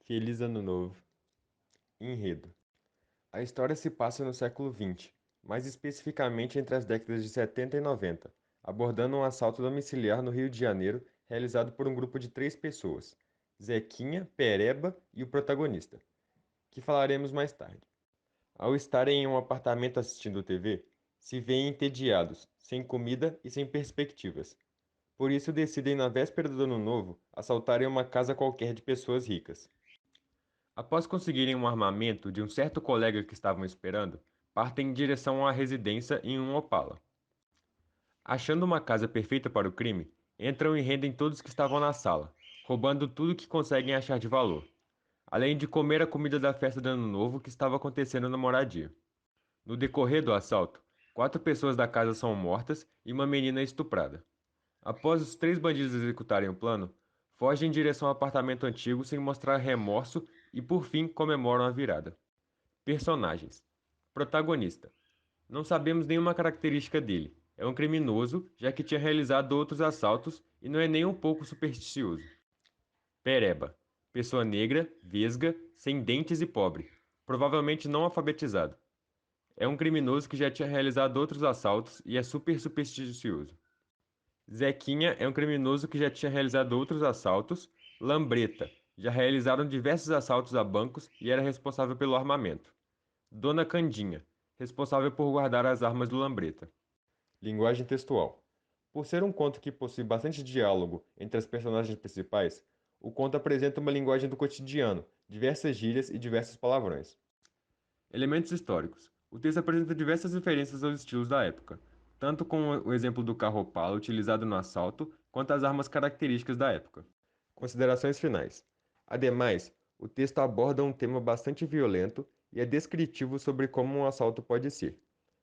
Feliz Ano Novo. Enredo. A história se passa no século XX, mais especificamente entre as décadas de 70 e 90, abordando um assalto domiciliar no Rio de Janeiro realizado por um grupo de 3 pessoas, Zequinha, Pereba e o protagonista, que falaremos mais tarde. Ao estarem em um apartamento assistindo TV, se veem entediados, sem comida e sem perspectivas. Por isso decidem na véspera do Ano Novo assaltarem uma casa qualquer de pessoas ricas. Após conseguirem um armamento de um certo colega que estavam esperando, partem em direção à residência em um Opala. Achando uma casa perfeita para o crime, entram e rendem todos que estavam na sala, roubando tudo que conseguem achar de valor, além de comer a comida da festa de Ano Novo que estava acontecendo na moradia. No decorrer do assalto, 4 pessoas da casa são mortas e uma menina é estuprada. Após os 3 bandidos executarem o plano, fogem em direção ao apartamento antigo sem mostrar remorso e, por fim, comemoram a virada. Personagens. Protagonista. Não sabemos nenhuma característica dele. É um criminoso, já que tinha realizado outros assaltos e não é nem um pouco supersticioso. Pereba. Pessoa negra, vesga, sem dentes e pobre. Provavelmente não alfabetizado. É um criminoso que já tinha realizado outros assaltos e é super supersticioso. Zequinha é um criminoso que já tinha realizado outros assaltos. Lambreta. Já realizaram diversos assaltos a bancos e era responsável pelo armamento. Dona Candinha, responsável por guardar as armas do Lambreta. Linguagem textual. Por ser um conto que possui bastante diálogo entre as personagens principais, o conto apresenta uma linguagem do cotidiano, diversas gírias e diversos palavrões. Elementos históricos. O texto apresenta diversas referências aos estilos da época, tanto com o exemplo do carro-opala utilizado no assalto, quanto as armas características da época. Considerações finais. Ademais, o texto aborda um tema bastante violento e é descritivo sobre como um assalto pode ser,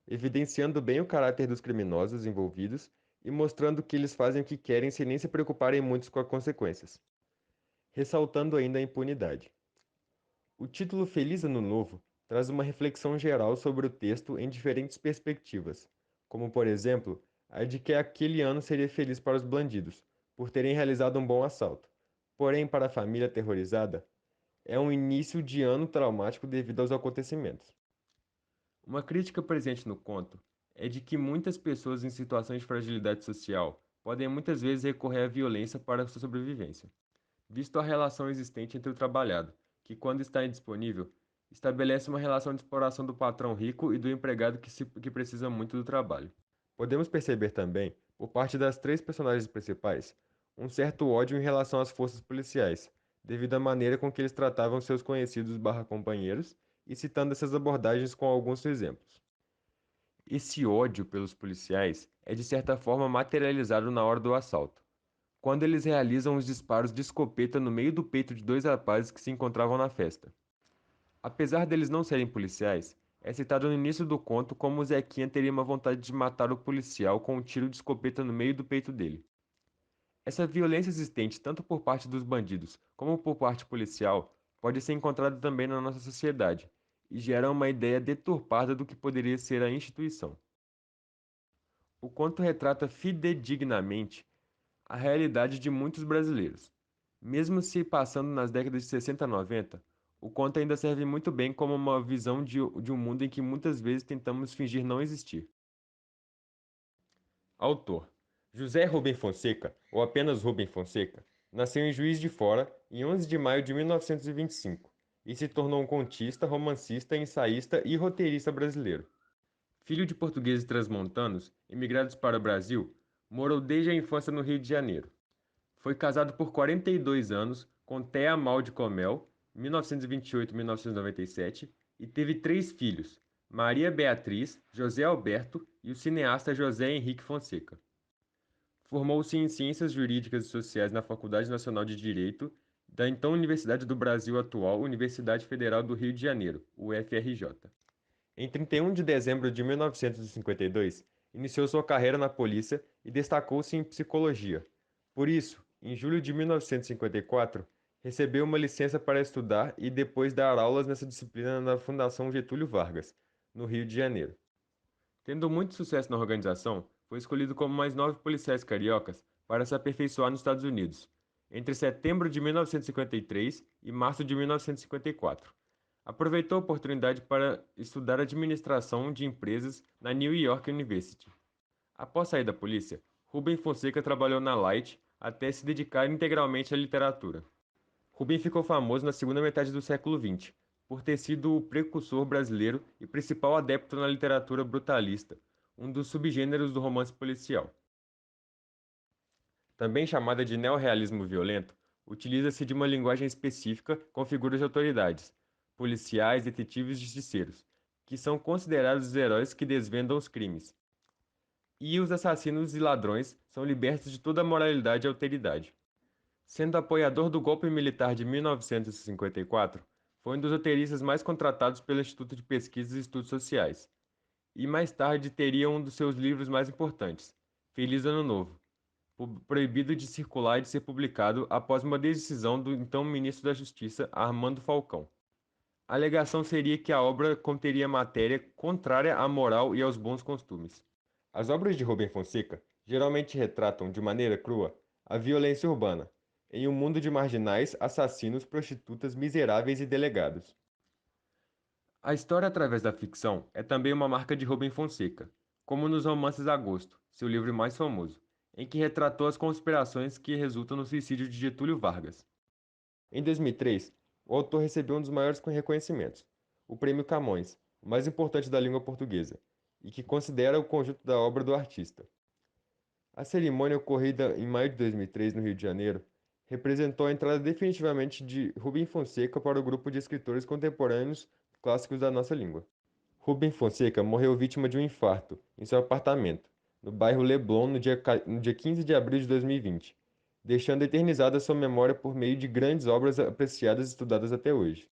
evidenciando bem o caráter dos criminosos envolvidos e mostrando que eles fazem o que querem sem nem se preocuparem muito com as consequências, ressaltando ainda a impunidade. O título Feliz Ano Novo traz uma reflexão geral sobre o texto em diferentes perspectivas, como, por exemplo, a de que aquele ano seria feliz para os bandidos, por terem realizado um bom assalto. Porém, para a família aterrorizada, é um início de ano traumático devido aos acontecimentos. Uma crítica presente no conto é de que muitas pessoas em situações de fragilidade social podem muitas vezes recorrer à violência para sua sobrevivência, visto a relação existente entre o trabalhado, que, quando está indisponível, estabelece uma relação de exploração do patrão rico e do empregado que precisa muito do trabalho. Podemos perceber também, por parte das 3 personagens principais, um certo ódio em relação às forças policiais, devido à maneira com que eles tratavam seus conhecidos/companheiros, e citando essas abordagens com alguns exemplos. Esse ódio pelos policiais é de certa forma materializado na hora do assalto, quando eles realizam os disparos de escopeta no meio do peito de 2 rapazes que se encontravam na festa. Apesar deles não serem policiais, é citado no início do conto como o Zequinha teria uma vontade de matar o policial com um tiro de escopeta no meio do peito dele. Essa violência existente tanto por parte dos bandidos como por parte policial pode ser encontrada também na nossa sociedade e gera uma ideia deturpada do que poderia ser a instituição. O conto retrata fidedignamente a realidade de muitos brasileiros. Mesmo se passando nas décadas de 60 a 90, o conto ainda serve muito bem como uma visão de um mundo em que muitas vezes tentamos fingir não existir. Autor: José Rubem Fonseca, ou apenas Rubem Fonseca, nasceu em Juiz de Fora em 11 de maio de 1925 e se tornou um contista, romancista, ensaísta e roteirista brasileiro. Filho de portugueses transmontanos, imigrados para o Brasil, morou desde a infância no Rio de Janeiro. Foi casado por 42 anos com Thea Amaldi Comel, 1928-1997, e teve 3 filhos, Maria Beatriz, José Alberto e o cineasta José Henrique Fonseca. Formou-se em Ciências Jurídicas e Sociais na Faculdade Nacional de Direito da então Universidade do Brasil atual Universidade Federal do Rio de Janeiro, UFRJ. Em 31 de dezembro de 1952, iniciou sua carreira na polícia e destacou-se em psicologia. Por isso, em julho de 1954, recebeu uma licença para estudar e depois dar aulas nessa disciplina na Fundação Getúlio Vargas, no Rio de Janeiro. Tendo muito sucesso na organização, foi escolhido como mais 9 policiais cariocas para se aperfeiçoar nos Estados Unidos. entre setembro de 1953 e março de 1954. Aproveitou a oportunidade para estudar administração de empresas na New York University. Após sair da polícia, Rubem Fonseca trabalhou na Light até se dedicar integralmente à literatura. Rubem ficou famoso na segunda metade do século XX, por ter sido o precursor brasileiro e principal adepto na literatura brutalista, um dos subgêneros do romance policial. Também chamada de neorrealismo violento, utiliza-se de uma linguagem específica com figuras de autoridades, policiais, detetives e justiceiros, que são considerados os heróis que desvendam os crimes. E os assassinos e ladrões são libertos de toda a moralidade e alteridade. Sendo apoiador do golpe militar de 1954, foi um dos roteiristas mais contratados pelo Instituto de Pesquisas e Estudos Sociais, e mais tarde teria um dos seus livros mais importantes, Feliz Ano Novo, proibido de circular e de ser publicado após uma decisão do então ministro da Justiça, Armando Falcão. A alegação seria que a obra conteria matéria contrária à moral e aos bons costumes. As obras de Rubem Fonseca geralmente retratam de maneira crua a violência urbana, em um mundo de marginais, assassinos, prostitutas, miseráveis e delegados. A história através da ficção é também uma marca de Rubem Fonseca, como nos romances Agosto, seu livro mais famoso, em que retratou as conspirações que resultam no suicídio de Getúlio Vargas. Em 2003, o autor recebeu um dos maiores reconhecimentos, o Prêmio Camões, o mais importante da língua portuguesa, e que considera o conjunto da obra do artista. A cerimônia ocorrida em maio de 2003 no Rio de Janeiro representou a entrada definitivamente de Rubem Fonseca para o grupo de escritores contemporâneos clássicos da nossa língua. Rubem Fonseca morreu vítima de um infarto em seu apartamento, no bairro Leblon, no dia 15 de abril de 2020, deixando eternizada sua memória por meio de grandes obras apreciadas e estudadas até hoje.